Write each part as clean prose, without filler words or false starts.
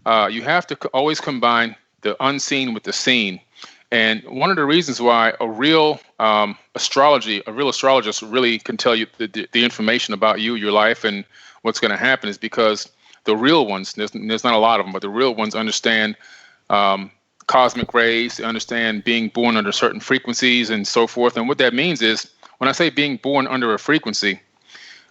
you have to always combine the unseen with the seen. And one of the reasons why a real astrologist really can tell you the information about you, your life, and what's going to happen is because the real ones, there's not a lot of them, but the real ones understand cosmic rays, they understand being born under certain frequencies and so forth. And what that means is, when I say being born under a frequency,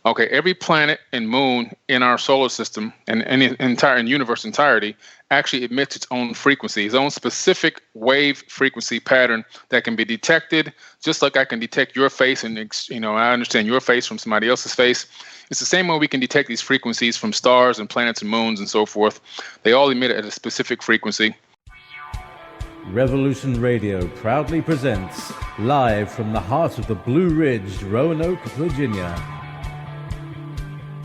okay, every planet and moon in our solar system and the entire universe entirety actually emits its own frequency, its own specific wave frequency pattern that can be detected, just like I can detect your face and I understand your face from somebody else's face. It's the same way we can detect these frequencies from stars and planets and moons and so forth. They all emit at a specific frequency. Revolution Radio proudly presents, live from the heart of the Blue Ridge, Roanoke, Virginia.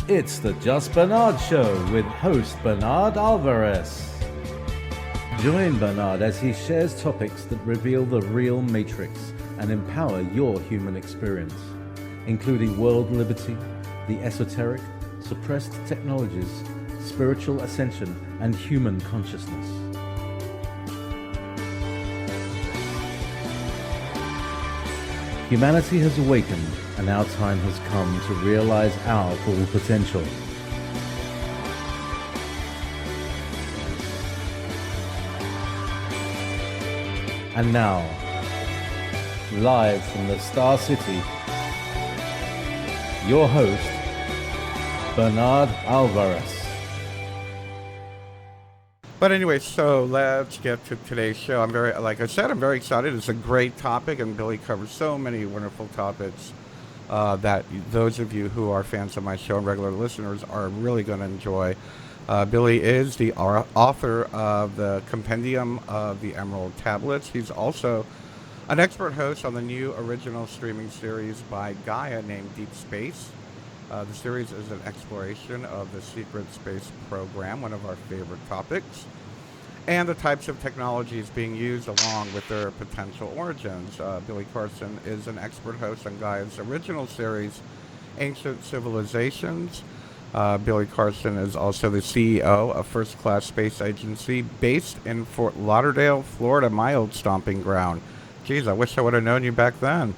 It's the Just Bernard Show with host Bernard Alvarez. Join Bernard as he shares topics that reveal the real matrix and empower your human experience, including world liberty, the esoteric, suppressed technologies, spiritual ascension, and human consciousness. Humanity has awakened, and our time has come to realize our full potential. And now, live from the Star City, your host, Bernard Alvarez. But anyway, so let's get to today's show. Like I said, I'm very excited. It's a great topic, and Billy covers so many wonderful topics that those of you who are fans of my show and regular listeners are really going to enjoy. Billy is the author of the Compendium of the Emerald Tablets. He's also an expert host on the new original streaming series by Gaia named Deep Space. The series is an exploration of the secret space program, one of our favorite topics, and the types of technologies being used along with their potential origins. Billy Carson is an expert host on Gaia's original series, Ancient Civilizations. Billy Carson is also the CEO of First Class Space Agency based in Fort Lauderdale, Florida, my old stomping ground. Geez, I wish I would have known you back then.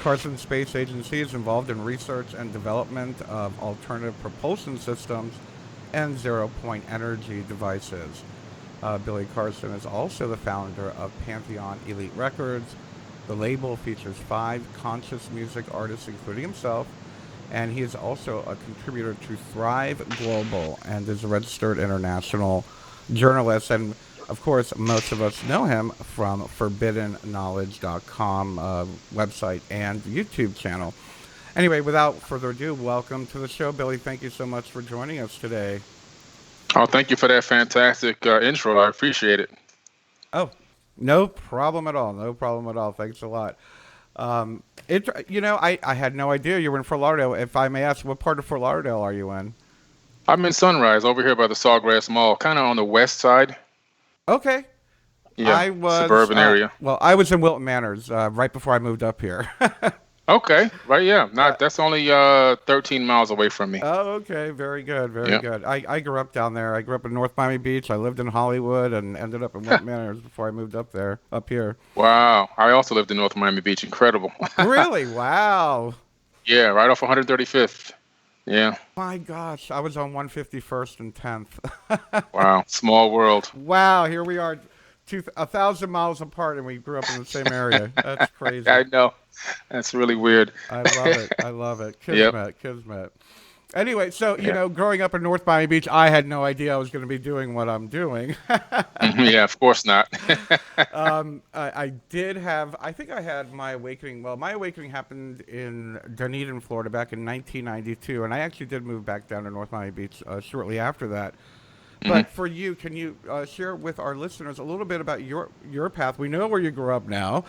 Carson Space Agency is involved in research and development of alternative propulsion systems and zero-point energy devices. Billy Carson is also the founder of Pantheon Elite Records. The label features 5 conscious music artists, including himself, and he is also a contributor to Thrive Global and is a registered international journalist. And of course, most of us know him from forbiddenknowledge.com website and YouTube channel. Anyway, without further ado, welcome to the show, Billy. Thank you so much for joining us today. Oh, thank you for that fantastic intro. I appreciate it. Oh, no problem at all. No problem at all. Thanks a lot. I had no idea you were in Fort Lauderdale. If I may ask, what part of Fort Lauderdale are you in? I'm in Sunrise, over here by the Sawgrass Mall, kind of on the west side. Okay. Yeah, I was suburban area. Well, I was in Wilton Manors right before I moved up here. Okay, right, yeah. That's only 13 miles away from me. Oh, okay. Very good, very good. I grew up down there. I grew up in North Miami Beach. I lived in Hollywood and ended up in Wilton Manors before I moved up here. Wow. I also lived in North Miami Beach. Incredible. Really? Wow. Yeah, right off 135th. Yeah. My gosh, I was on 151st and 10th. Wow, small world. Wow, here we are, 1,000 miles apart, and we grew up in the same area. That's crazy. I know. That's really weird. I love it. Kismet. Anyway, so, growing up in North Miami Beach, I had no idea I was going to be doing what I'm doing. Yeah, of course not. I think I had my awakening. Well, my awakening happened in Dunedin, Florida back in 1992, and I actually did move back down to North Miami Beach shortly after that. But for you, can you share with our listeners a little bit about your path? We know where you grew up now,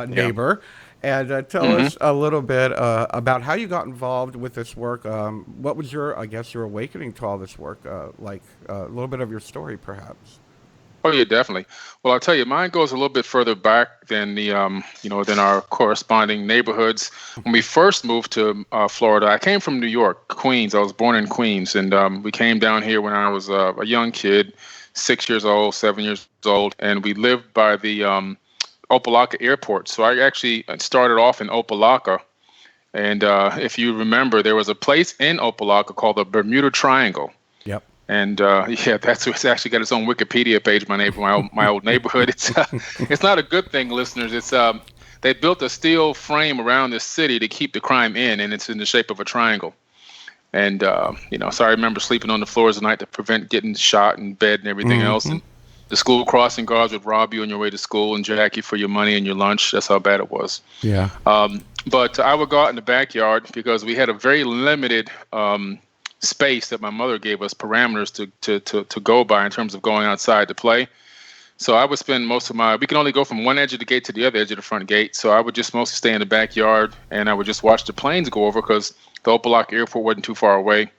neighbor. And tell us a little bit about how you got involved with this work. What was your awakening to all this work? A little bit of your story, perhaps. Oh yeah, definitely. Well, I'll tell you, mine goes a little bit further back than than our corresponding neighborhoods. When we first moved to Florida, I came from New York, Queens. I was born in Queens, and we came down here when I was a young kid, 6 years old, 7 years old, and we lived by the Opelika Airport. So I actually started off in Opelika, and if you remember, there was a place in Opelika called the Bermuda Triangle. Yep. And yeah, it's actually got its own Wikipedia page. My old neighborhood. It's not a good thing, listeners. It's they built a steel frame around the city to keep the crime in, and it's in the shape of a triangle. And so I remember sleeping on the floors at night to prevent getting shot in bed and everything else. And the school crossing guards would rob you on your way to school and jack you for your money and your lunch. That's how bad it was. Yeah. But I would go out in the backyard because we had a very limited space that my mother gave us parameters to go by in terms of going outside to play. So I would spend most of we can only go from one edge of the gate to the other edge of the front gate. So I would just mostly stay in the backyard, and I would just watch the planes go over because the Opelika Airport wasn't too far away.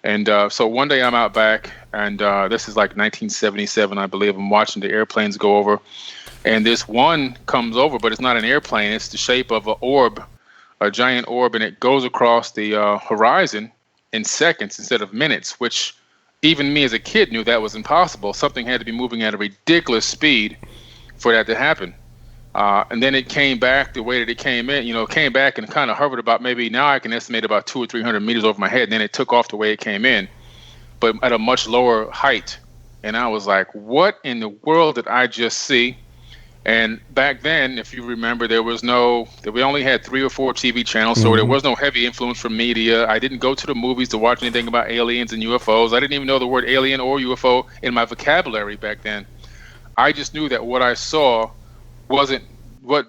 And so one day I'm out back, and this is like 1977, I believe. I'm watching the airplanes go over, and this one comes over, but it's not an airplane. It's the shape of an orb, a giant orb, and it goes across the horizon in seconds instead of minutes, which even me as a kid knew that was impossible. Something had to be moving at a ridiculous speed for that to happen. And then it came back the way that it came in, came back and kind of hovered about maybe now I can estimate about 200 or 300 meters over my head. And then it took off the way it came in, but at a much lower height. And I was like, what in the world did I just see? And back then, if you remember, we only had 3 or 4 TV channels, so there was no heavy influence from media. I didn't go to the movies to watch anything about aliens and UFOs. I didn't even know the word alien or UFO in my vocabulary back then. I just knew that what I saw wasn't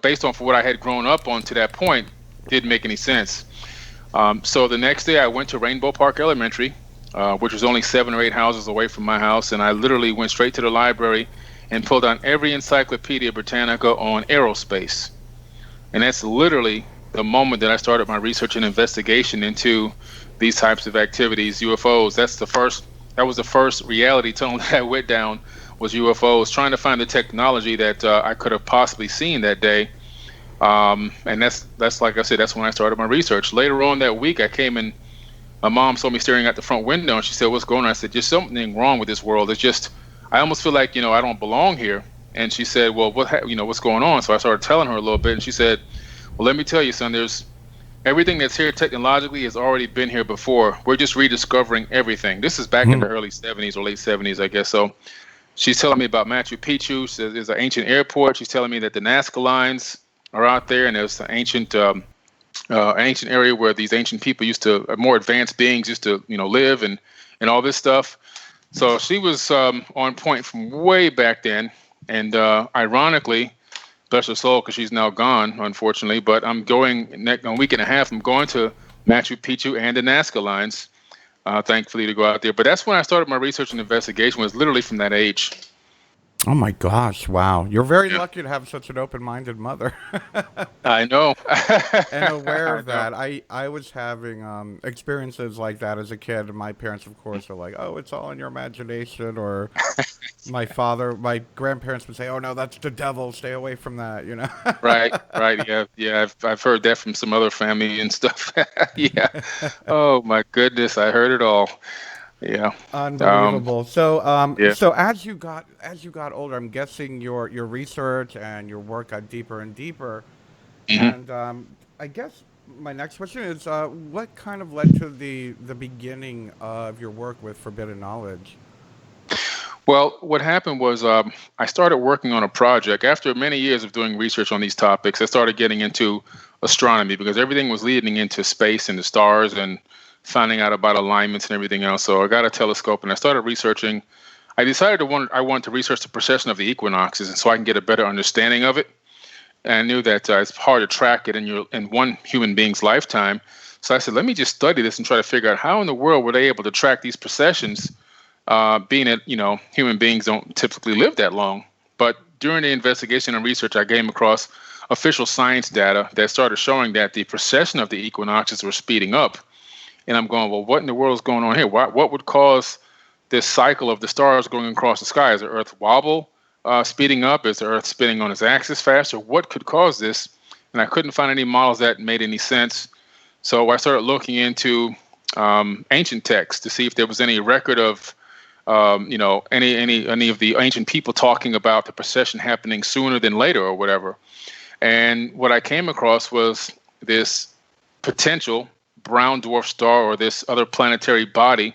based on what I had grown up on to that point, didn't make any sense. So the next day I went to Rainbow Park Elementary, which was only 7 or 8 houses away from my house, and I literally went straight to the library and pulled out every Encyclopedia Britannica on aerospace. And that's literally the moment that I started my research and investigation into these types of activities, UFOs. That was the first reality tunnel that I went down, was UFOs, trying to find the technology that I could have possibly seen that day. And that's like I said, that's when I started my research. Later on that week, I came in, my mom saw me staring out the front window, and she said, "What's going on?" I said, "There's something wrong with this world. It's just, I almost feel like, I don't belong here." And she said, "Well, what's going on?" So I started telling her a little bit, and she said, "Well, let me tell you, son, there's everything that's here technologically has already been here before. We're just rediscovering everything." This is back in the early 70s or late 70s, I guess. So she's telling me about Machu Picchu. There's an ancient airport. She's telling me that the Nazca lines are out there, and there's an ancient area where these ancient people more advanced beings used to, live and all this stuff. So she was on point from way back then. And ironically, bless her soul, because she's now gone, unfortunately, but I'm going a week and a half. I'm going to Machu Picchu and the Nazca lines, thankfully, to go out there. But that's when I started my research and investigation, was literally from that age. Oh my gosh! Wow, you're very lucky to have such an open-minded mother. I know. And aware of that. I was having experiences like that as a kid, and my parents, of course, are like, "Oh, it's all in your imagination," or my grandparents would say, "Oh no, that's the devil. Stay away from that." Right. Yeah. I've heard that from some other family and stuff. Yeah. Oh my goodness, I heard it all. Yeah. Unbelievable. So yeah. So as you got older, I'm guessing your research and your work got deeper and deeper. And I guess my next question is, what kind of led to the beginning of your work with Forbidden Knowledge? Well, what happened was I started working on a project. After many years of doing research on these topics, I started getting into astronomy because everything was leading into space and the stars and finding out about alignments and everything else. So I got a telescope and I started researching. I decided I wanted to research the precession of the equinoxes, and so I can get a better understanding of it. And I knew that it's hard to track it in one human being's lifetime. So I said, let me just study this and try to figure out how in the world were they able to track these precessions, being that, human beings don't typically live that long. But during the investigation and research, I came across official science data that started showing that the precession of the equinoxes were speeding up. And I'm going, well, what in the world is going on here? What would cause this cycle of the stars going across the sky? Is the Earth wobble? speeding up? Is the Earth spinning on its axis faster? What could cause this? And I couldn't find any models that made any sense. So I started looking into ancient texts to see if there was any record of, any of the ancient people talking about the precession happening sooner than later or whatever. And what I came across was this potential brown dwarf star or this other planetary body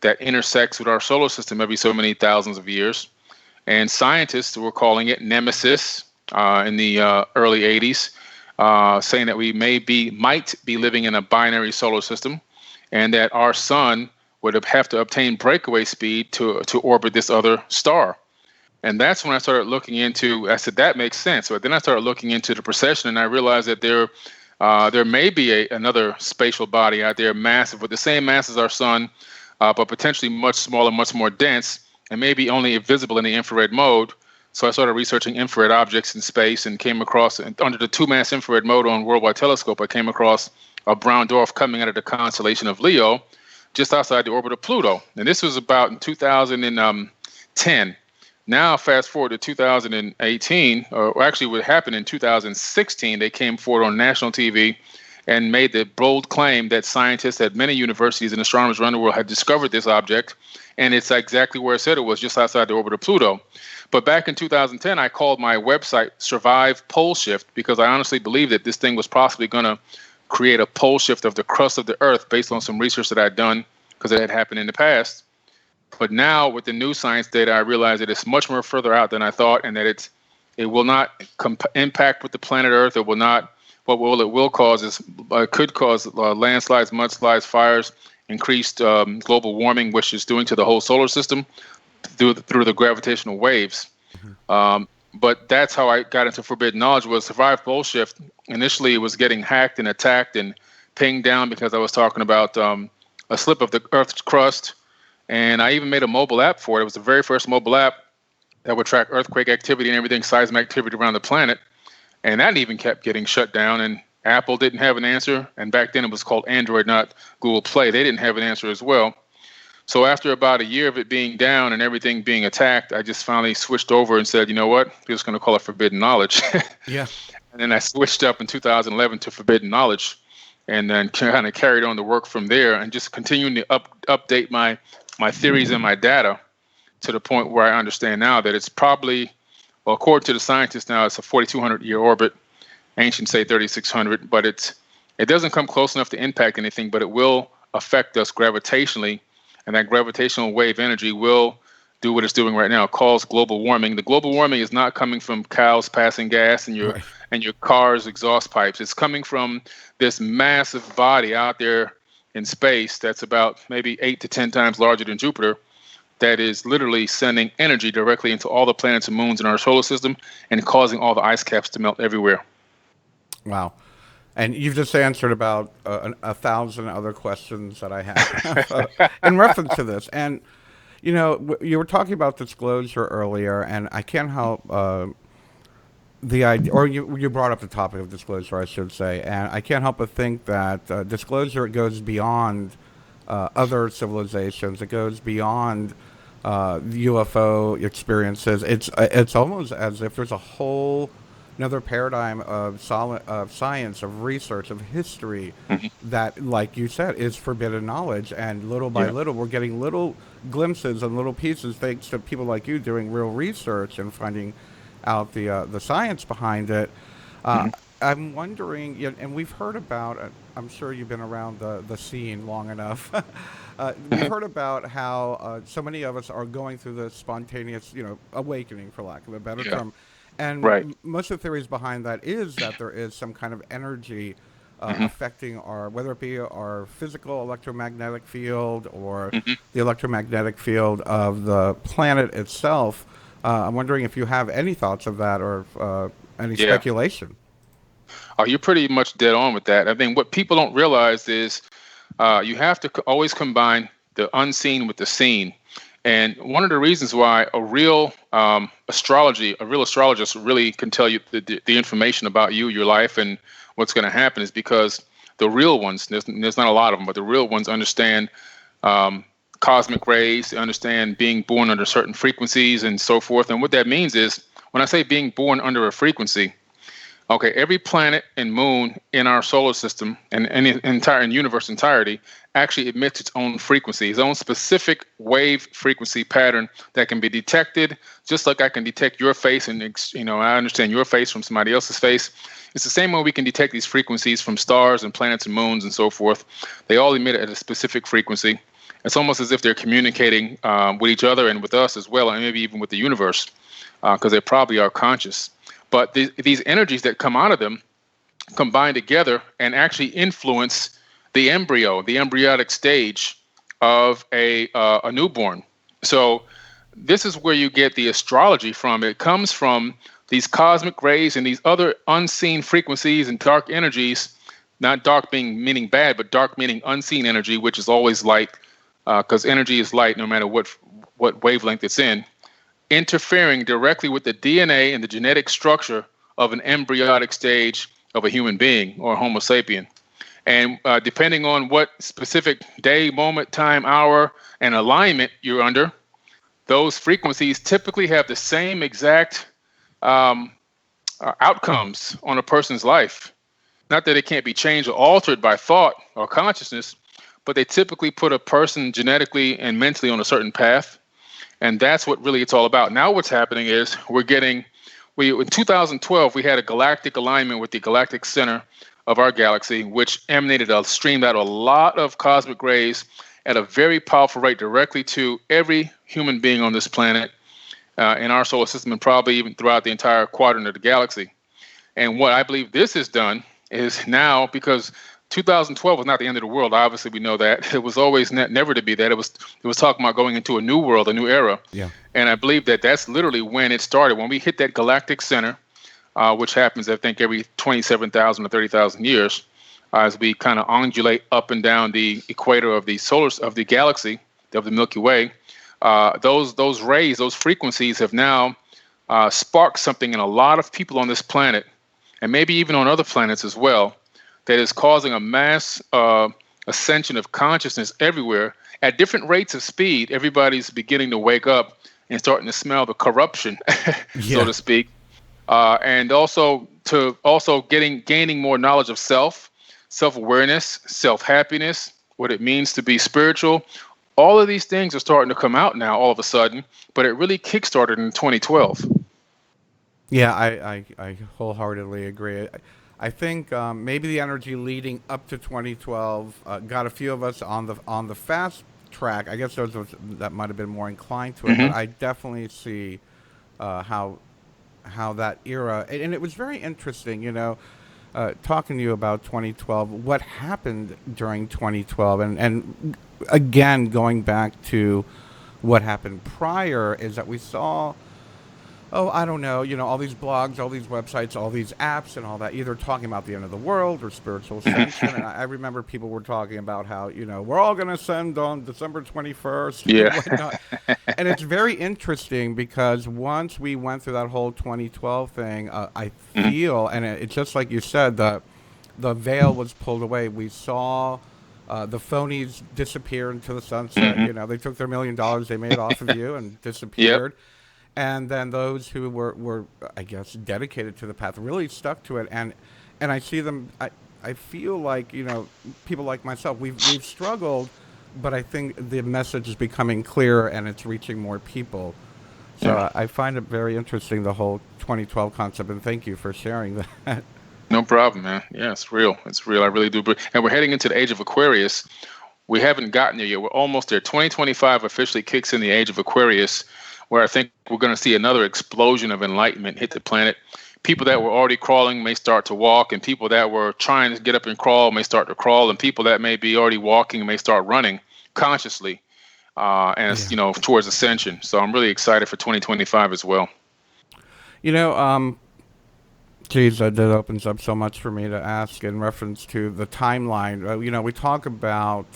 that intersects with our solar system every so many thousands of years. And scientists were calling it Nemesis in the early 80s, saying that we might be living in a binary solar system, and that our sun would have to obtain breakaway speed to orbit this other star. And that's when I started looking into, I said, that makes sense. But then I started looking into the precession, and I realized that there may be another spatial body out there, massive, with the same mass as our sun, but potentially much smaller, much more dense, and maybe only visible in the infrared mode. So I started researching infrared objects in space and came across, under the 2-mass infrared mode on Worldwide Telescope, I came across a brown dwarf coming out of the constellation of Leo, just outside the orbit of Pluto. And this was about in 2010. Now, fast forward to 2018, or actually what happened in 2016, they came forward on national TV and made the bold claim that scientists at many universities and astronomers around the world had discovered this object, and it's exactly where it said it was, just outside the orbit of Pluto. But back in 2010, I called my website Survive Pole Shift because I honestly believed that this thing was possibly going to create a pole shift of the crust of the Earth based on some research that I'd done because it had happened in the past. But now with the new science data, I realize that it's much more further out than I thought, and that it will not impact with the planet Earth. It will not. What it will cause is could cause landslides, mudslides, fires, increased global warming, which is doing to the whole solar system through the gravitational waves. Mm-hmm. But that's how I got into forbidden knowledge, was Survive Pole Shift. Initially, it was getting hacked and attacked and pinged down because I was talking about a slip of the Earth's crust. And I even made a mobile app for it. It was the very first mobile app that would track earthquake activity and everything, seismic activity around the planet. And that even kept getting shut down. And Apple didn't have an answer. And back then it was called Android, not Google Play. They didn't have an answer as well. So after about a year of it being down and everything being attacked, I just finally switched over and said, you know what? We're just going to call it Forbidden Knowledge. Yeah. And then I switched up in 2011 to Forbidden Knowledge, and then kind of carried on the work from there and just continuing to update my theories and my data to the point where I understand now that it's probably, well, according to the scientists now, it's a 4,200-year orbit. Ancients say 3,600, but it doesn't come close enough to impact anything, but it will affect us gravitationally, and that gravitational wave energy will do what it's doing right now, cause global warming. The global warming is not coming from cows passing gas and your car's exhaust pipes. It's coming from this massive body out there in space that's about maybe 8 to 10 times larger than Jupiter, that is literally sending energy directly into all the planets and moons in our solar system and causing all the ice caps to melt everywhere. Wow. And you've just answered about 1,000 other questions that I have in reference to this. And, you know, you were talking about disclosure earlier, and I can't help the idea, or you brought up the topic of disclosure, I should say, and I can't help but think that disclosure goes beyond other civilizations. It goes beyond UFO experiences. It's almost as if there's a whole another paradigm of science, of research, of history that, like you said, is forbidden knowledge. And little by little, we're getting little glimpses and little pieces, thanks to people like you doing real research and finding out the science behind it. I'm wondering, and we've heard about, I'm sure you've been around the scene long enough. We've heard about how so many of us are going through this spontaneous, awakening, for lack of a better term. And most of the theories behind that is that there is some kind of energy affecting whether it be our physical electromagnetic field or the electromagnetic field of the planet itself. I'm wondering if you have any thoughts of that or any speculation. Oh, you're pretty much dead on with that. I think what people don't realize is you have to always combine the unseen with the seen. And one of the reasons why a real astrologist really can tell you the information about you, your life, and what's going to happen is because the real ones, there's not a lot of them, but the real ones understand cosmic rays. They understand being born under certain frequencies and so forth. And what that means is, when I say being born under a frequency, okay, every planet and moon in our solar system and the entire universe entirety actually emits its own frequency, its own specific wave frequency pattern that can be detected, just like I can detect your face and I understand your face from somebody else's face. It's the same way we can detect these frequencies from stars and planets and moons and so forth. They all emit at a specific frequency. It's almost as if they're communicating with each other and with us as well, and maybe even with the universe, because they probably are conscious. But these energies that come out of them combine together and actually influence the embryo, the embryonic stage of a newborn. So this is where you get the astrology from. It comes from these cosmic rays and these other unseen frequencies and dark energies, not dark meaning bad, but dark meaning unseen energy, which is always light, because energy is light no matter what wavelength it's in, interfering directly with the DNA and the genetic structure of an embryonic stage of a human being or Homo sapien. And depending on what specific day, moment, time, hour, and alignment you're under, those frequencies typically have the same exact outcomes on a person's life. Not that it can't be changed or altered by thought or consciousness, but they typically put a person genetically and mentally on a certain path. And that's what really it's all about. Now what's happening is in 2012, we had a galactic alignment with the galactic center of our galaxy, which streamed out a lot of cosmic rays at a very powerful rate directly to every human being on this planet, in our solar system, and probably even throughout the entire quadrant of the galaxy. And what I believe this has done is now, because 2012 was not the end of the world. Obviously, we know that. It was always never to be that. It was talking about going into a new world, a new era. Yeah. And I believe that that's literally when it started. When we hit that galactic center, which happens, I think, every 27,000 to 30,000 years, as we kind of undulate up and down the equator of the galaxy, of the Milky Way, those rays, those frequencies have now sparked something in a lot of people on this planet, and maybe even on other planets as well, that is causing a mass ascension of consciousness everywhere at different rates of speed. Everybody's beginning to wake up and starting to smell the corruption, so to speak, and also gaining more knowledge of self-awareness, self-happiness, what it means to be spiritual. All of these things are starting to come out now all of a sudden, but it really kickstarted in 2012. Yeah, I wholeheartily agree. I think maybe the energy leading up to 2012 got a few of us on the fast track. I guess those that might have been more inclined to it. Mm-hmm. But I definitely see how that era, and it was very interesting, talking to you about 2012, what happened during 2012, and again, going back to what happened prior, is that we saw, I don't know, all these blogs, all these websites, all these apps and all that, either talking about the end of the world or spiritual ascension. And I remember people were talking about how, we're all going to ascend on December 21st. Yeah. And whatnot. And it's very interesting because once we went through that whole 2012 thing, I feel, and it's just like you said, the veil was pulled away. We saw the phonies disappear into the sunset. They took their $1 million they made off of you and disappeared. Yep. And then those who were, I guess, dedicated to the path really stuck to it. And I see them, I feel like, people like myself, we've struggled, but I think the message is becoming clearer and it's reaching more people. So I find it very interesting, the whole 2012 concept, and thank you for sharing that. No problem, man. Yeah, it's real. It's real. I really do. And we're heading into the age of Aquarius. We haven't gotten there yet. We're almost there. 2025 officially kicks in the age of Aquarius, where I think we're going to see another explosion of enlightenment hit the planet. People that were already crawling may start to walk, and people that were trying to get up and crawl may start to crawl, and people that may be already walking may start running consciously, towards ascension. So I'm really excited for 2025 as well. Geez, that opens up so much for me to ask in reference to the timeline. We talk about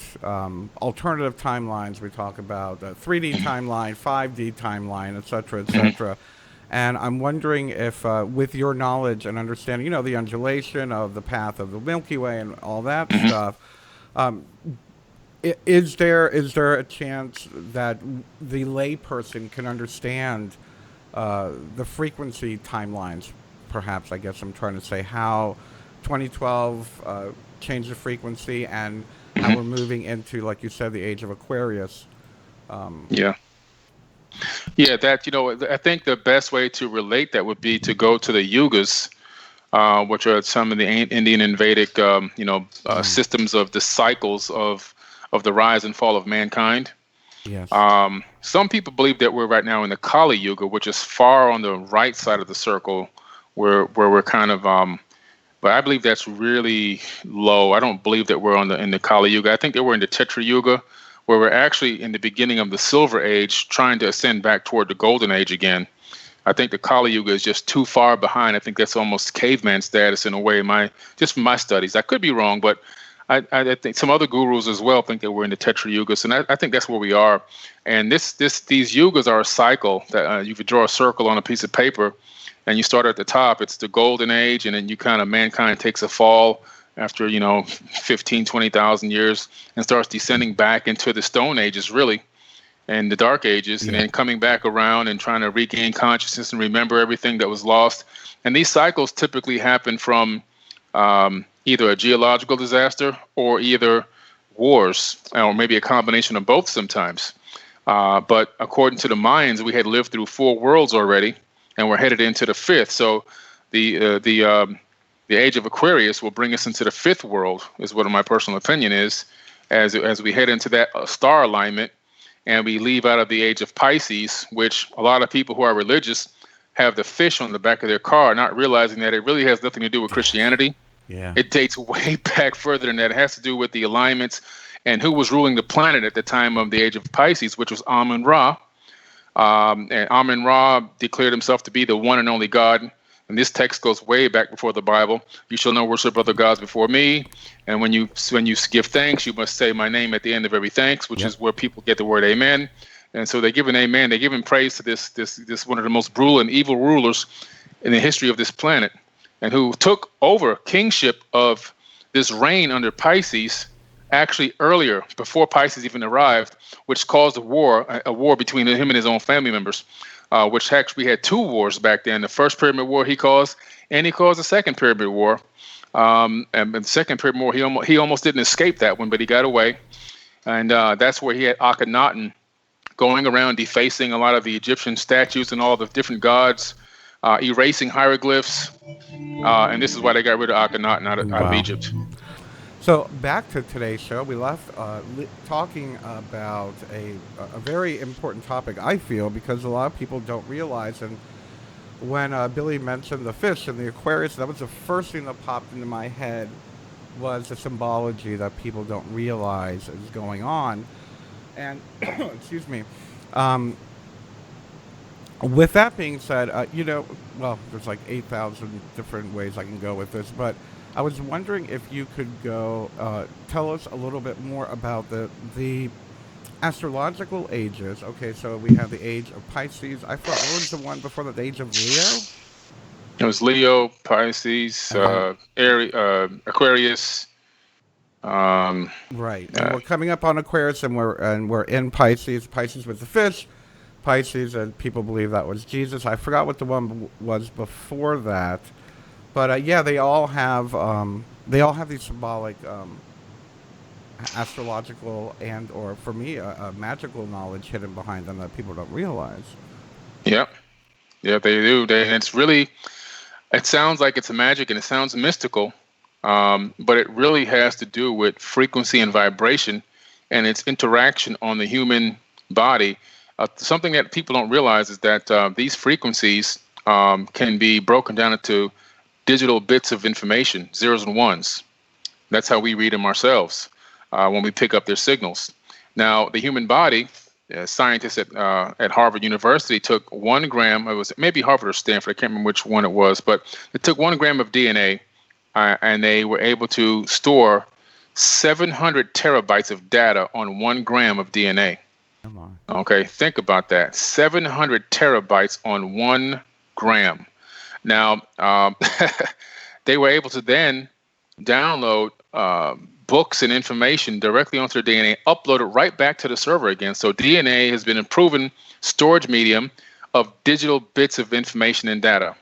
alternative timelines. We talk about 3D timeline, 5D timeline, et cetera, et cetera. And I'm wondering if, with your knowledge and understanding, the undulation of the path of the Milky Way and all that stuff, Is there a chance that the layperson can understand the frequency timelines? Perhaps, I guess I'm trying to say how 2012 changed the frequency and how we're moving into, like you said, the age of Aquarius. Yeah. Yeah, that, I think the best way to relate that would be to go to the yugas, which are some of the Indian and Vedic, systems of the cycles of the rise and fall of mankind. Yes. Some people believe that we're right now in the Kali Yuga, which is far on the right side of the circle, where we're kind of. But I believe that's really low. I don't believe that we're in the Kali Yuga. I think that we're in the Tetra Yuga, where we're actually in the beginning of the Silver Age, trying to ascend back toward the Golden Age again. I think the Kali Yuga is just too far behind. I think that's almost caveman status in a way. Just from my studies, I could be wrong, but I think some other gurus as well think that we're in the Tetra Yugas, and I think that's where we are. And these yugas are a cycle that you could draw a circle on a piece of paper, and you start at the top. It's the Golden Age, and then mankind takes a fall after 15, 20,000 years, and starts descending back into the Stone Ages, really, and the Dark Ages, and then coming back around and trying to regain consciousness and remember everything that was lost. And these cycles typically happen from either a geological disaster or either wars, or maybe a combination of both sometimes. But according to the Mayans, we had lived through 4 worlds already, and we're headed into the 5th. So the age of Aquarius will bring us into the 5th world, is what my personal opinion is, as we head into that star alignment, and we leave out of the age of Pisces, which a lot of people who are religious have the fish on the back of their car, not realizing that it really has nothing to do with Christianity. Yeah. It dates way back further than that. It has to do with the alignments and who was ruling the planet at the time of the age of Pisces, which was Amun-Ra. And Amun-Ra declared himself to be the one and only God. And this text goes way back before the Bible. You shall not worship other gods before me. And when you give thanks, you must say my name at the end of every thanks, which is where people get the word amen. And so they give an amen. They give him praise to this one of the most brutal and evil rulers in the history of this planet, and who took over kingship of this reign under Pisces actually earlier, before Pisces even arrived, which caused a war between him and his own family members, which actually had 2 wars back then. The first Pyramid War he caused, and he caused the second Pyramid War. And the second Pyramid War, he almost didn't escape that one, but he got away. And that's where he had Akhenaten going around defacing a lot of the Egyptian statues and all the different gods, erasing hieroglyphs. And this is why they got rid of Akhenaten out of Egypt. So back to today's show, we left talking about a very important topic, I feel, because a lot of people don't realize. And when Billy mentioned the fish and the Aquarius, that was the first thing that popped into my head, was the symbology that people don't realize is going on. And excuse me. With that being said, there's like 8,000 different ways I can go with this, but I was wondering if you could tell us a little bit more about the astrological ages. Okay, so we have the age of Pisces. I thought, what was the one before that, the age of Leo? It was Leo, Pisces, Aquarius. Right, and we're coming up on Aquarius, and we're in Pisces. Pisces with the fish. Pisces, and people believe that was Jesus. I forgot what the one was before that. But they all have these symbolic, astrological and, or for me, magical knowledge hidden behind them that people don't realize. Yeah, they do. And it sounds like it's a magic and it sounds mystical, but it really has to do with frequency and vibration and its interaction on the human body. Something that people don't realize is that these frequencies can be broken down into digital bits of information, zeros and ones. That's how we read them ourselves when we pick up their signals. Now, the human body, scientists at Harvard University took 1 gram, it was maybe Harvard or Stanford, I can't remember which one it was, but they took 1 gram of DNA and they were able to store 700 terabytes of data on 1 gram of DNA. Come on. Okay, think about that. 700 terabytes on 1 gram. Now, they were able to then download books and information directly onto their DNA, uploaded right back to the server again. So DNA has been a proven storage medium of digital bits of information and data.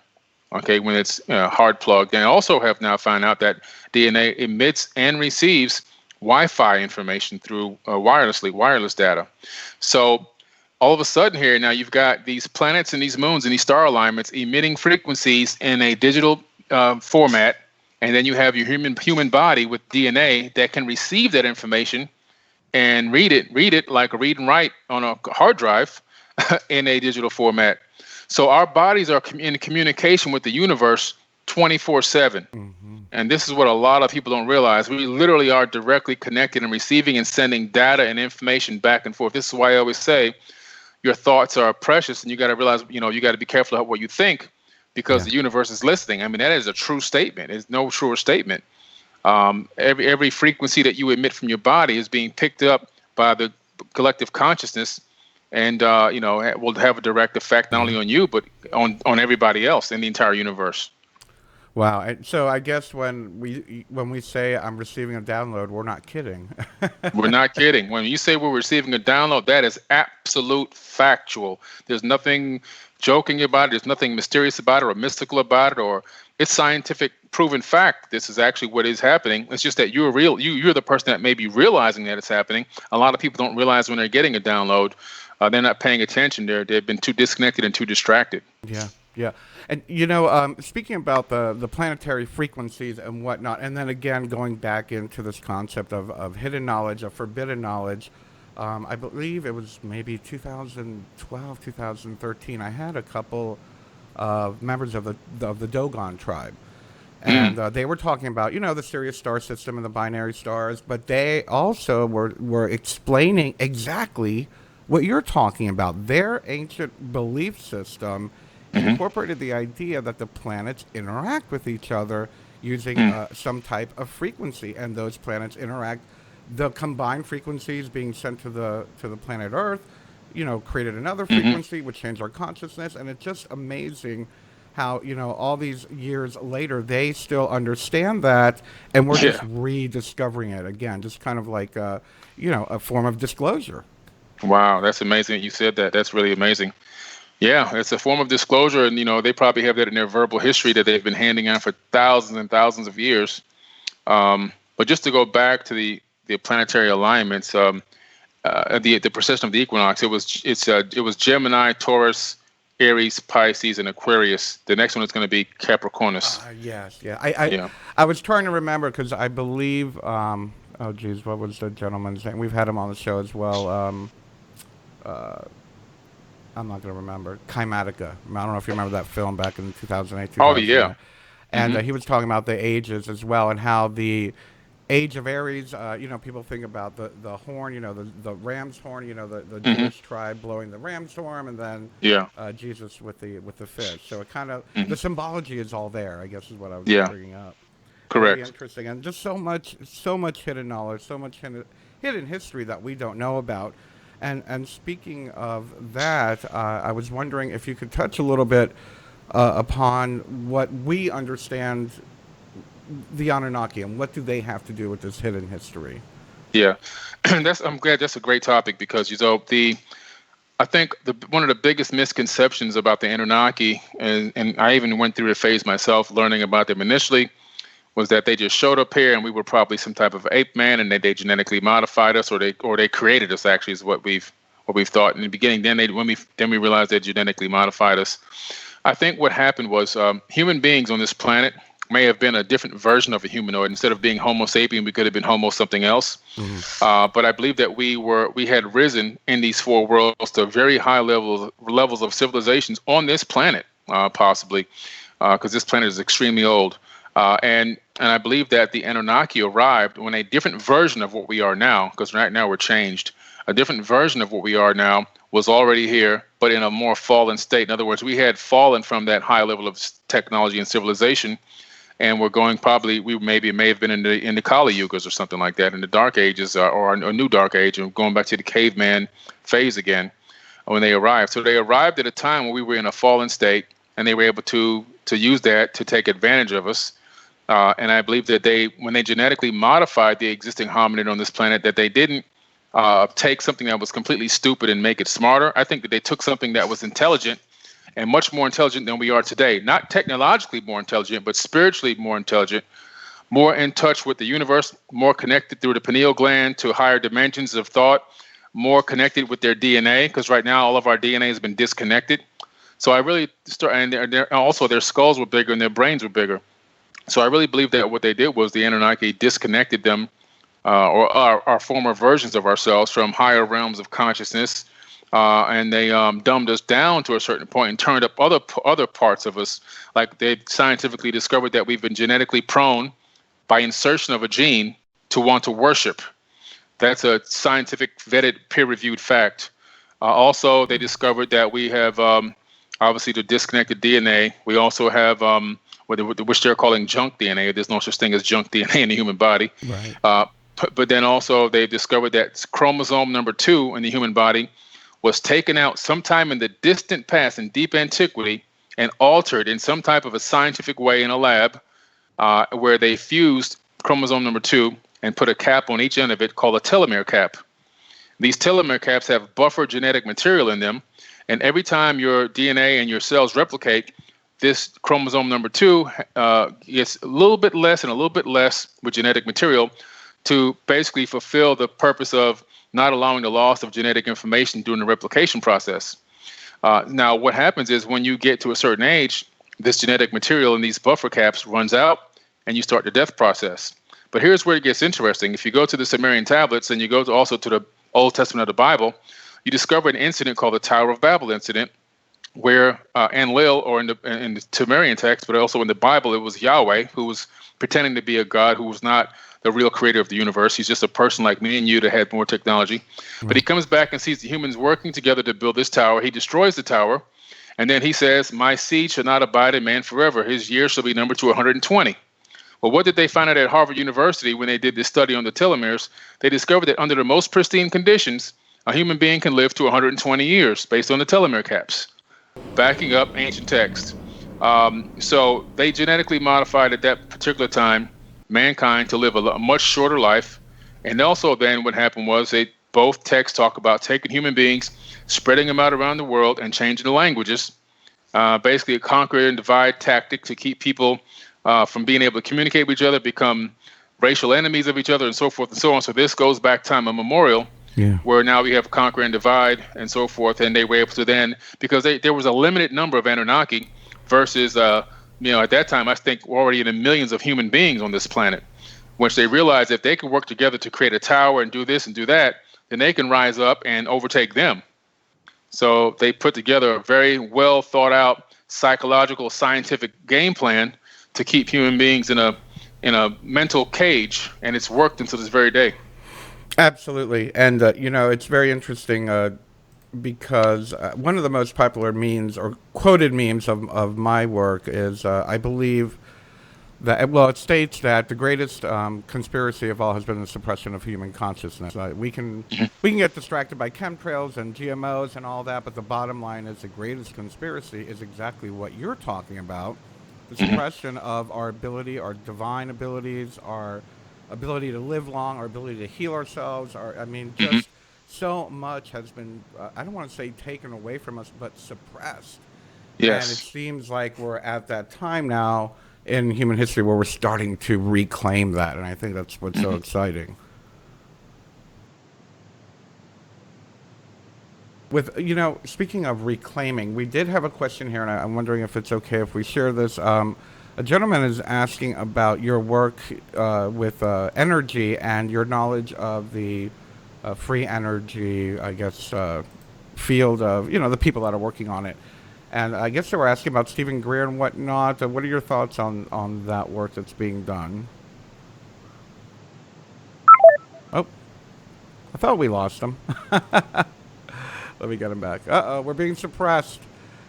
Okay, when it's hard plugged. And I also have now found out that DNA emits and receives Wi-Fi information through wireless data. So all of a sudden here, now you've got these planets and these moons and these star alignments emitting frequencies in a digital format. And then you have your human body with DNA that can receive that information and read it like a read and write on a hard drive in a digital format. So our bodies are in communication with the universe 24/7. Mm-hmm. And this is what a lot of people don't realize. We literally are directly connected and receiving and sending data and information back and forth. This is why I always say your thoughts are precious, and you got to realize, you got to be careful of what you think, because the universe is listening. I mean, that is a true statement. There's no truer statement. Every frequency that you emit from your body is being picked up by the collective consciousness, and will have a direct effect not only on you but on everybody else in the entire universe. Wow. And so I guess when we say I'm receiving a download, we're not kidding. We're not kidding. When you say we're receiving a download, that is absolute factual. There's nothing joking about it. There's nothing mysterious about it or mystical about it, or it's scientific proven fact. This is actually what is happening. It's just that you're the person that may be realizing that it's happening. A lot of people don't realize when they're getting a download. They're not paying attention. They've been too disconnected and too distracted. Yeah. And, speaking about the planetary frequencies and whatnot, and then again, going back into this concept of hidden knowledge, of forbidden knowledge, I believe it was maybe 2012, 2013, I had a couple of members of the Dogon tribe. And they were talking about, the Sirius star system and the binary stars, but they also were explaining exactly what you're talking about. Their ancient belief system incorporated the idea that the planets interact with each other using some type of frequency, and those planets interact. The combined frequencies being sent to the planet Earth, created another frequency which changed our consciousness, and it's just amazing how all these years later they still understand that, and we're just rediscovering it again, just kind of like a form of disclosure. Wow, that's amazing that you said that. That's really amazing. Yeah, it's a form of disclosure, and they probably have that in their verbal history that they've been handing on for thousands and thousands of years. But just to go back to the planetary alignments, the precession of the equinox, it was Gemini, Taurus, Aries, Pisces, and Aquarius. The next one is going to be Capricornus. Yes. I was trying to remember because I believe. Oh, geez, what was the gentleman's name? We've had him on the show as well. I'm not going to remember. Kymatica. I don't know if you remember that film back in 2008. Oh, yeah. And he was talking about the ages as well, and how the age of Aries, people think about the horn, the ram's horn, the Jewish tribe blowing the ram's horn, and then Jesus with the fish. So it kind of, the symbology is all there, I guess is what I was bringing up. Correct. Very interesting. And just so much hidden knowledge, so much hidden history that we don't know about. And speaking of that, I was wondering if you could touch a little bit upon what we understand the Anunnaki, and what do they have to do with this hidden history? Yeah, I'm glad that's a great topic, because I think one of the biggest misconceptions about the Anunnaki, and I even went through the phase myself learning about them initially, was that they just showed up here and we were probably some type of ape man, and they genetically modified us, or they created us, actually, is what we've thought in the beginning. Then we realized they genetically modified us. I think what happened was human beings on this planet may have been a different version of a humanoid. Instead of being Homo sapien, we could have been Homo something else. But I believe that we had risen in these four worlds to very high levels of civilizations on this planet, possibly, because this planet is extremely old. And I believe that the Anunnaki arrived when a different version of what we are now, because right now we're changed, a different version of what we are now was already here, but in a more fallen state. In other words, we had fallen from that high level of technology and civilization, and we're going it may have been in the Kali Yugas or something like that, in the Dark Ages, or a new Dark Age, and going back to the caveman phase again when they arrived. So they arrived at a time when we were in a fallen state, and they were able to use that to take advantage of us. And I believe that when they genetically modified the existing hominid on this planet, that they didn't take something that was completely stupid and make it smarter. I think that they took something that was intelligent and much more intelligent than we are today. Not technologically more intelligent, but spiritually more intelligent, more in touch with the universe, more connected through the pineal gland to higher dimensions of thought, more connected with their DNA, because right now all of our DNA has been disconnected. So I really and also their skulls were bigger and their brains were bigger. So I really believe that what they did was the Anunnaki disconnected them, or our former versions of ourselves, from higher realms of consciousness, and they dumbed us down to a certain point and turned up other parts of us. Like they scientifically discovered that we've been genetically prone by insertion of a gene to want to worship. That's a scientific, vetted, peer-reviewed fact. Also, they discovered that we have obviously the disconnected DNA. We also have which they're calling junk DNA. There's no such thing as junk DNA in the human body. Right. But then also they've discovered that chromosome number 2 in the human body was taken out sometime in the distant past, in deep antiquity, and altered in some type of a scientific way in a lab, where they fused chromosome number 2 and put a cap on each end of it called a telomere cap. These telomere caps have buffer genetic material in them, and every time your DNA and your cells replicate, this chromosome number 2 gets a little bit less and a little bit less with genetic material to basically fulfill the purpose of not allowing the loss of genetic information during the replication process. Now, what happens is when you get to a certain age, this genetic material in these buffer caps runs out and you start the death process. But here's where it gets interesting. If you go to the Sumerian tablets and you go also to the Old Testament of the Bible, you discover an incident called the Tower of Babel incident, where Enlil, or in the Sumerian text, but also in the Bible, it was Yahweh who was pretending to be a god who was not the real creator of the universe. He's just a person like me and you that had more technology. Mm-hmm. But he comes back and sees the humans working together to build this tower. He destroys the tower, and then he says, "My seed shall not abide in man forever. His years shall be numbered to 120. Well, what did they find out at Harvard University when they did this study on the telomeres? They discovered that under the most pristine conditions, a human being can live to 120 years based on the telomere caps, backing up ancient text. So they genetically modified at that particular time mankind to live a much shorter life. And also then what happened was both texts talk about taking human beings, spreading them out around the world, and changing the languages. Basically a conquer and divide tactic to keep people from being able to communicate with each other, become racial enemies of each other, and so forth and so on. So this goes back time immemorial, where now we have conquer and divide and so forth. And they were able to then, because there was a limited number of Anunnaki versus, at that time, I think already in the millions of human beings on this planet, which they realized if they can work together to create a tower and do this and do that, then they can rise up and overtake them. So they put together a very well thought out psychological, scientific game plan to keep human beings in a mental cage, and it's worked until this very day. Absolutely. And, it's very interesting because one of the most popular memes or quoted memes of my work is, I believe that, it states that the greatest conspiracy of all has been the suppression of human consciousness. We can get distracted by chemtrails and GMOs and all that, but the bottom line is the greatest conspiracy is exactly what you're talking about. The suppression of our ability, our divine abilities, our ability to live long, our ability to heal ourselves. Just so much has been, I don't want to say taken away from us, but suppressed. Yes. And it seems like we're at that time now in human history where we're starting to reclaim that. And I think that's what's so exciting. With, speaking of reclaiming, we did have a question here, and I'm wondering if it's okay if we share this. A gentleman is asking about your work with energy and your knowledge of the free energy, I guess, field of, the people that are working on it. And I guess they were asking about Stephen Greer and whatnot. What are your thoughts on that work that's being done? Oh, I thought we lost him. Let me get him back. Uh-oh, we're being suppressed.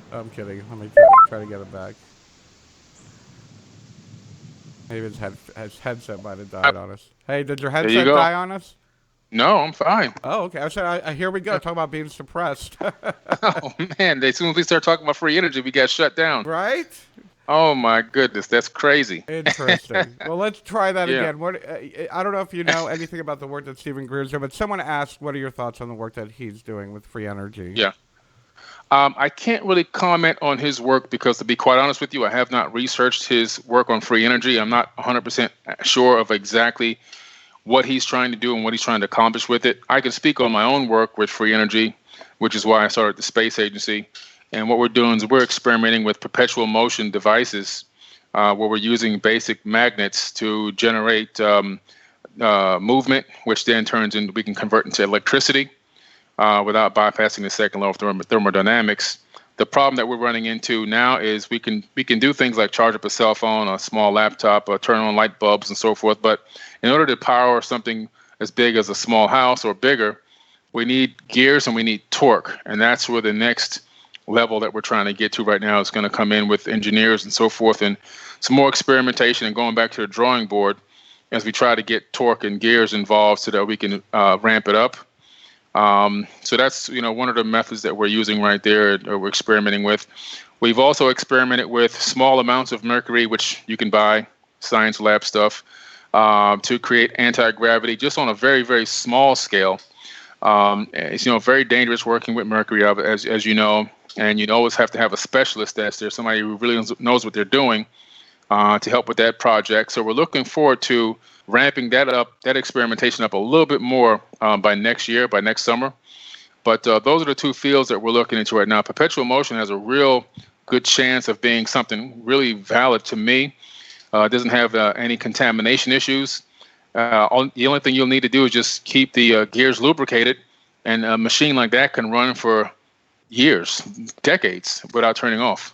I'm kidding. Let me try to get him back. Maybe his headset might have died on us. Hey, did your headset die on us? No, I'm fine. Oh, okay. I said, here we go. Talk about being suppressed. Oh, man. As soon as we start talking about free energy, we got shut down. Right? Oh my goodness, that's crazy. Interesting. Well, let's try that Yeah, again. What I don't know if you know anything about the work that Stephen Greer's doing, but someone asked, "What are your thoughts on the work that he's doing with free energy?" yeah. I can't really comment on his work because, to be quite honest with you, I have not researched his work on free energy. I'm not 100% sure of exactly what he's trying to do and what he's trying to accomplish with it. I can speak on my own work with free energy, which is why I started the space agency. And what we're doing is we're experimenting with perpetual motion devices, where we're using basic magnets to generate movement, which then turns into, we can convert into electricity without bypassing the second law of thermodynamics. The problem that we're running into now is we can do things like charge up a cell phone, a small laptop, turn on light bulbs, and so forth. But in order to power something as big as a small house or bigger, we need gears and we need torque, and that's where the next level that we're trying to get to right now is going to come in with engineers and so forth, and some more experimentation and going back to the drawing board as we try to get torque and gears involved so that we can ramp it up. So that's one of the methods that we're using right there, or we're experimenting with. We've also experimented with small amounts of mercury, which you can buy, science lab stuff, to create anti-gravity just on a very, very small scale. It's very dangerous working with mercury, as you know, and you always have to have a specialist that's there, somebody who really knows what they're doing, to help with that project. So we're looking forward to ramping that experimentation up a little bit more by next year, by next summer. But those are the two fields that we're looking into right now. Perpetual motion has a real good chance of being something really valid to me. It doesn't have any contamination issues. The only thing you'll need to do is just keep the gears lubricated, and a machine like that can run for years, decades, without turning off.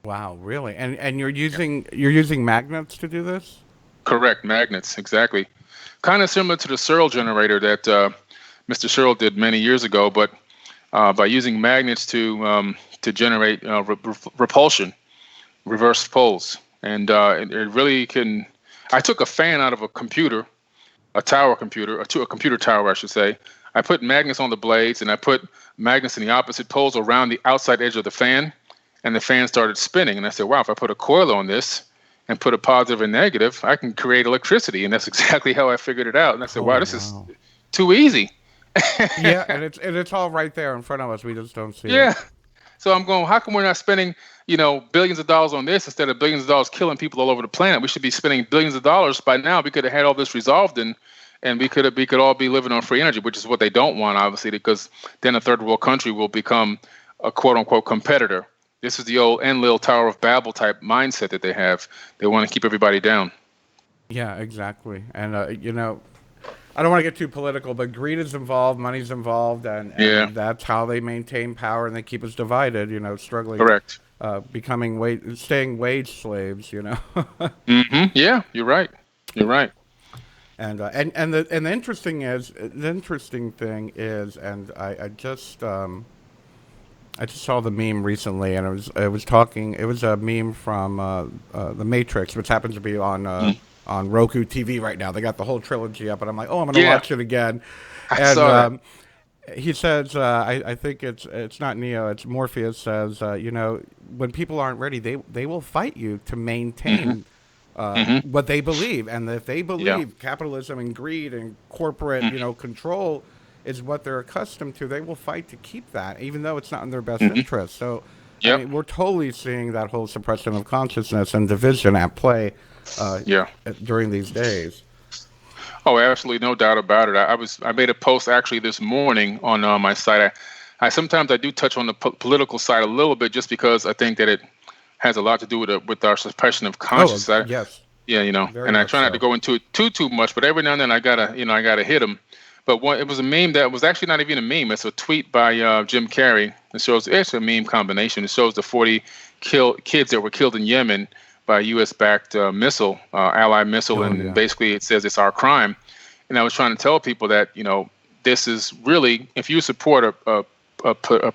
Wow, really? And you're using magnets to do this? Correct, magnets, exactly. Kind of similar to the Searle generator that Mr. Searle did many years ago, but by using magnets to generate repulsion, reverse poles, and it really can. I took a fan out of a computer, a computer tower, I should say. I put magnets on the blades, and I put magnets in the opposite poles around the outside edge of the fan, and the fan started spinning. And I said, wow, if I put a coil on this and put a positive and negative, I can create electricity. And that's exactly how I figured it out. And I said, wow, this is too easy. Yeah, and it's all right there in front of us. We just don't see it. Yeah. So I'm going, how come we're not spending, billions of dollars on this instead of billions of dollars killing people all over the planet? We should be spending billions of dollars by now. We could have had all this resolved, and we could all be living on free energy, which is what they don't want, obviously, because then a third world country will become a quote unquote competitor. This is the old Enlil Tower of Babel type mindset that they have. They want to keep everybody down. Yeah, exactly. And I don't want to get too political, but greed is involved, money's involved, and that's how they maintain power, and they keep us divided, struggling. Correct. Staying wage slaves, Mm-hmm. Yeah, you're right. You're right. And the interesting thing is, and I just saw the meme recently, and it was a meme from The Matrix, which happens to be on Roku TV right now. They got the whole trilogy up, and I'm like, oh, I'm going to watch it again. I saw that. He says, I think it's not Neo, it's Morpheus says, when people aren't ready, they will fight you to maintain what they believe. And if they believe capitalism and greed and corporate, control is what they're accustomed to, they will fight to keep that, even though it's not in their best interest. So I mean, we're totally seeing that whole suppression of consciousness and division at play during these days. Oh, absolutely, no doubt about it. I made a post actually this morning on my site. I sometimes do touch on the political side a little bit, just because I think that it has a lot to do with our suppression of consciousness. Yes. Yeah, and I try not to go into it too much, but every now and then I gotta hit them. But it was a meme that was actually not even a meme. It's a tweet by Jim Carrey. It's a meme combination. It shows the 40 kids that were killed in Yemen by a U.S.-backed missile, Allied missile, basically it says it's our crime. And I was trying to tell people that, this is really, if you support a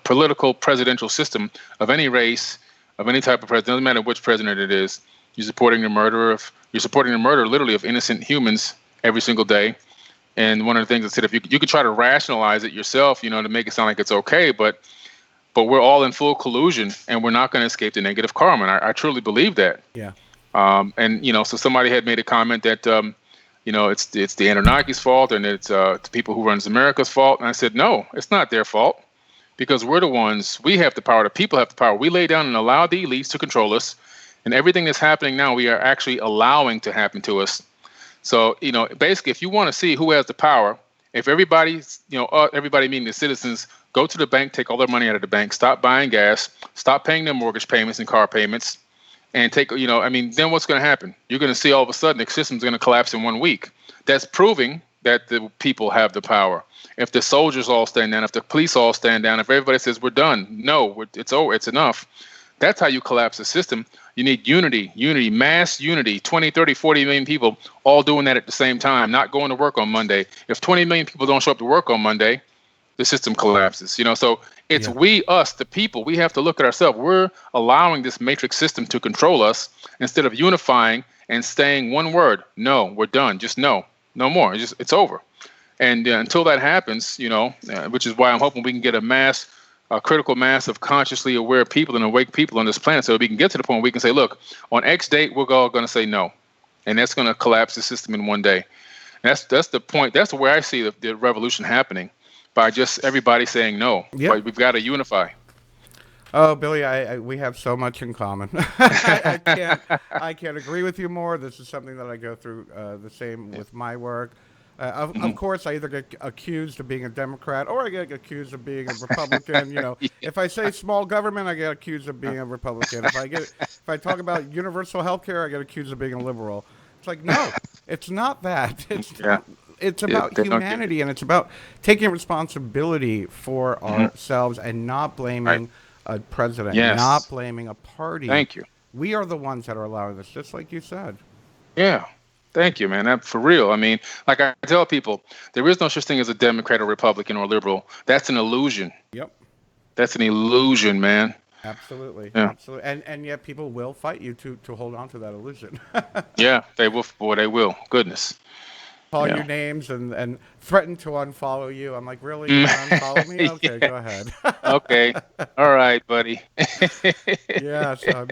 political presidential system of any race, of any type of president, doesn't matter which president it is, you're supporting the murder literally of innocent humans every single day. And one of the things I said, if you could try to rationalize it yourself, to make it sound like it's okay, but but we're all in full collusion, and we're not going to escape the negative karma. And I truly believe that. Yeah. And so somebody had made a comment that it's the Anunnaki's fault, and it's the people who runs America's fault. And I said, no, it's not their fault, because we're the ones. We have the power. The people have the power. We lay down and allow the elites to control us, and everything that's happening now, we are actually allowing to happen to us. So basically, if you want to see who has the power, if everybody's everybody meaning the citizens, go to the bank, take all their money out of the bank, stop buying gas, stop paying their mortgage payments and car payments. And then what's going to happen? You're going to see all of a sudden the system's going to collapse in 1 week. That's proving that the people have the power. If the soldiers all stand down, if the police all stand down, if everybody says we're done, no, it's over, it's enough. That's how you collapse the system. You need unity, mass unity, 20, 30, 40 million people all doing that at the same time, not going to work on Monday. If 20 million people don't show up to work on Monday, the system collapses. So it's we, us, the people. We have to look at ourselves. We're allowing this matrix system to control us instead of unifying and saying one word: no, we're done. Just no more. It's over. And until that happens, which is why I'm hoping we can get a critical mass of consciously aware people and awake people on this planet, so we can get to the point where we can say, look, on X date, we're all going to say no, and that's going to collapse the system in 1 day. And that's the point. That's the way I see the revolution happening. By just everybody saying no. But we've got to unify. Oh, Billy, we have so much in common. I can't agree with you more. This is something that I go through the same with my work. Of course, I either get accused of being a Democrat or I get accused of being a Republican. If I say small government, I get accused of being a Republican. If I talk about universal health care, I get accused of being a liberal. It's like, no, it's not that. It's about humanity, and it's about taking responsibility for ourselves and not blaming a president, not blaming a party. Thank you. We are the ones that are allowing this, just like you said. Yeah. Thank you, man. For real. I mean, like I tell people, there is no such thing as a Democrat or Republican or liberal. That's an illusion. Yep. That's an illusion, man. Absolutely. Yeah. Absolutely. And yet people will fight you to hold on to that illusion. Yeah, they will. Boy, they will. Goodness. Call your names and threaten to unfollow you. I'm like, really? You unfollow me? Okay, go ahead. Okay. All right, buddy. Yeah, so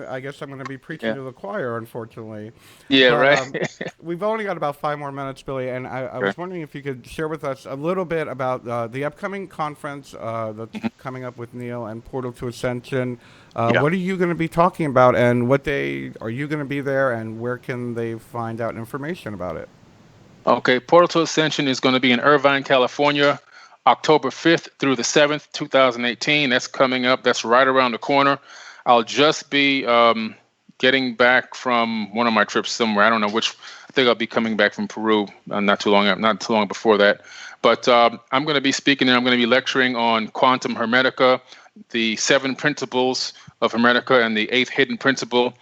I guess I'm gonna be preaching to the choir, unfortunately. Yeah, but, right. We've only got about 5 more minutes, Billy, and I was wondering if you could share with us a little bit about the upcoming conference that's coming up with Neil and Portal to Ascension. What are you going to be talking about, and what day are you going to be there, and where can they find out information about it? Okay, Portal to Ascension is going to be in Irvine, California, October 5th through the 7th, 2018. That's coming up. That's right around the corner. I'll just be getting back from one of my trips somewhere. I don't know which. I think I'll be coming back from Peru not too long before that. But I'm going to be speaking and I'm going to be lecturing on quantum hermetica, the 7 principles of hermetica, and the 8th hidden principle.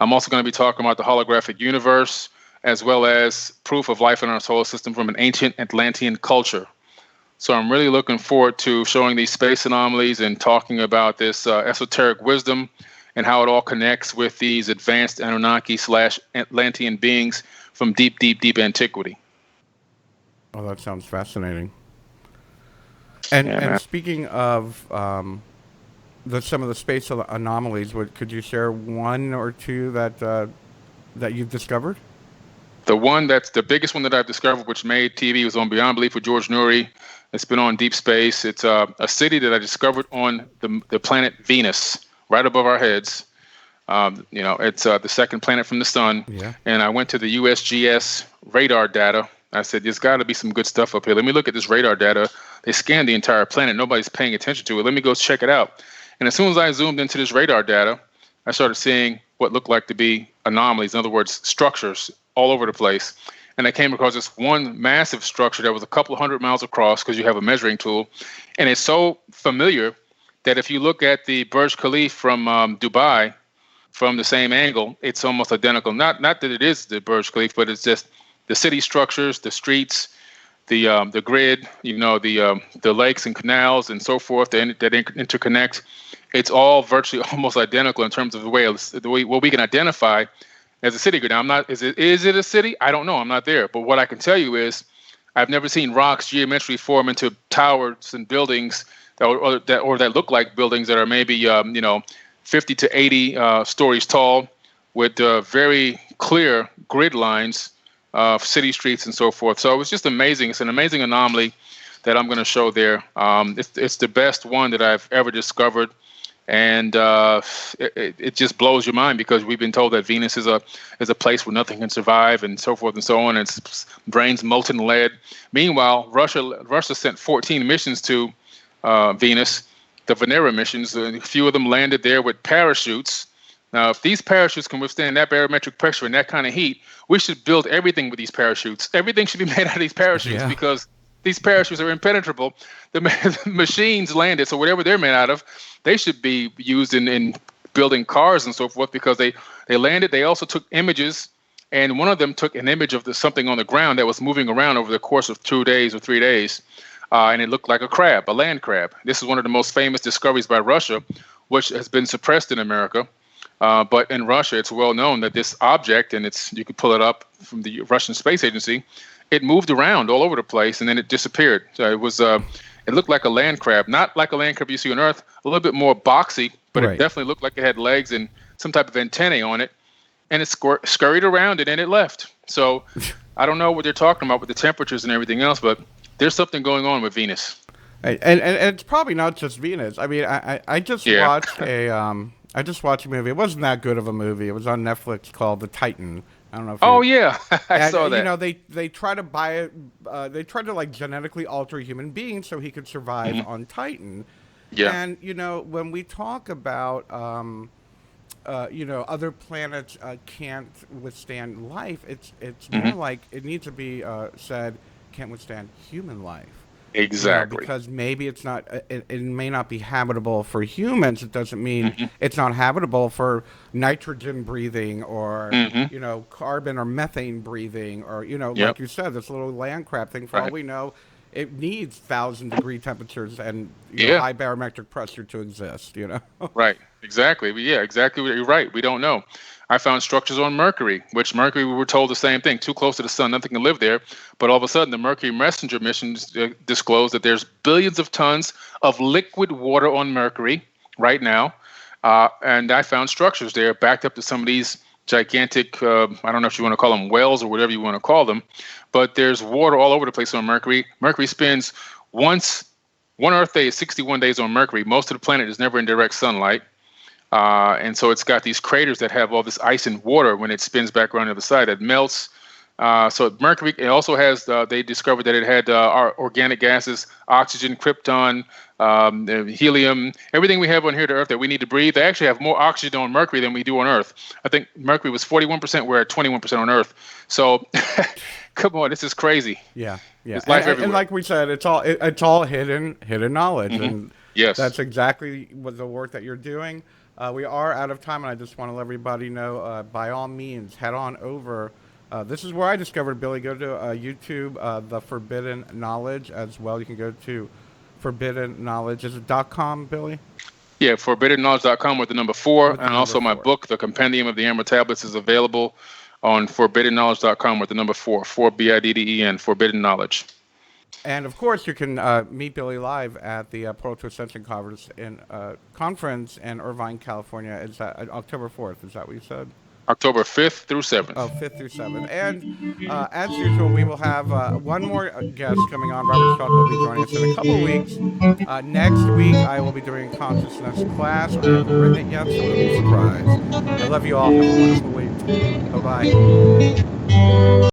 I'm also going to be talking about the holographic universe, as well as proof of life in our solar system from an ancient Atlantean culture. So I'm really looking forward to showing these space anomalies and talking about this esoteric wisdom and how it all connects with these advanced Anunnaki/Atlantean beings from deep, deep, deep antiquity. Oh, that sounds fascinating. And speaking of some of the space anomalies, could you share 1 or 2 that you've discovered? The one that's the biggest one that I've discovered, which made TV, was on Beyond Belief with George Noory. It's been on Deep Space. It's a city that I discovered on the planet Venus, right above our heads. It's the second planet from the sun. Yeah. And I went to the USGS radar data. I said, there's got to be some good stuff up here. Let me look at this radar data. They scanned the entire planet. Nobody's paying attention to it. Let me go check it out. And as soon as I zoomed into this radar data, I started seeing what looked like to be anomalies. In other words, structures all over the place. And I came across this one massive structure that was a couple of 100 miles across, because you have a measuring tool. And it's so familiar that if you look at the Burj Khalifa from Dubai from the same angle, it's almost identical. Not that it is the Burj Khalifa, but it's just the city structures, the streets, the grid, the lakes and canals and so forth that interconnect. It's all virtually almost identical in terms of the way what we can identify as a city. Now, I'm not. Is it a city? I don't know. I'm not there. But what I can tell you is, I've never seen rocks geometrically form into towers and buildings that look like buildings that are maybe 50 to 80 stories tall, with very clear grid lines of city streets and so forth. So it was just amazing. It's an amazing anomaly that I'm going to show there. It's the best one that I've ever discovered. And it just blows your mind, because we've been told that Venus is a place where nothing can survive and so forth and so on. Its brains molten lead. Meanwhile, Russia sent 14 missions to Venus, the Venera missions. A few of them landed there with parachutes. Now, if these parachutes can withstand that barometric pressure and that kind of heat, we should build everything with these parachutes. Everything should be made out of these parachutes, because these parachutes are impenetrable. The machines landed, so whatever they're made out of, they should be used in building cars and so forth, because they landed. They also took images, and one of them took an image of something on the ground that was moving around over the course of 2 days or 3 days, and it looked like a crab, a land crab. This is one of the most famous discoveries by Russia, which has been suppressed in America. But in Russia, it's well known that this object, and you can pull it up from the Russian Space Agency, it moved around all over the place, and then it disappeared. So it looked like a land crab, not like a land crab you see on Earth, a little bit more boxy, but It definitely looked like it had legs and some type of antennae on it, and it scurried around and then it left. So I don't know what they're talking about with the temperatures and everything else, but there's something going on with Venus. And it's probably not just Venus. I mean, I just watched I just watched a movie. It wasn't that good of a movie. It was on Netflix called The Titan. I don't know if I saw that. You know, they try to buy it. They try to like genetically alter a human being so he could survive on Titan. Yeah. And when we talk about other planets can't withstand life, it's more like it needs to be said can't withstand human life. Exactly. Because maybe it's not. It may not be habitable for humans. It doesn't mean it's not habitable for nitrogen breathing or carbon or methane breathing or like you said, this little land crab thing. For all we know, it needs 1,000-degree temperatures and high barometric pressure to exist. Right. Exactly. Yeah. Exactly. You're right. We don't know. I found structures on Mercury, which Mercury, we were told the same thing, too close to the sun, nothing can live there. But all of a sudden, the Mercury Messenger missions disclosed that there's billions of tons of liquid water on Mercury right now. And I found structures there backed up to some of these gigantic, I don't know if you want to call them wells or whatever you want to call them, but there's water all over the place on Mercury. Mercury spins one Earth day is 61 days on Mercury. Most of the planet is never in direct sunlight. And so it's got these craters that have all this ice and water when it spins back around the other side that melts. So Mercury, it also has, they discovered that it had our organic gases, oxygen, krypton, helium, everything we have on here to Earth that we need to breathe. They actually have more oxygen on Mercury than we do on Earth. I think Mercury was 41%, we're at 21% on Earth. So come on, this is crazy. Yeah. There's life everywhere. And like we said, it's all hidden knowledge. And yes, that's exactly what the work that you're doing. We are out of time, and I just want to let everybody know, by all means, head on over. This is where I discovered Billy. Go to YouTube, The Forbidden Knowledge as well. You can go to Forbidden Knowledge. Is it .com, Billy? Yeah, forbiddenknowledge.com with the number 4. And also my book, The Compendium of the Emerald Tablets, is available on forbiddenknowledge.com with the number 4, BIDDEN, Forbidden Knowledge. And of course, you can meet Billy live at the Portal to Ascension conference in Irvine, California. Is that October 4th? Is that what you said? October 5th through 7th. Oh, 5th through 7th. And as usual, we will have one more guest coming on. Robert Scott will be joining us in a couple of weeks. Next week, I will be doing a consciousness class. I haven't written it yet, so it'll be a surprise. I love you all. Have a wonderful week. Bye-bye.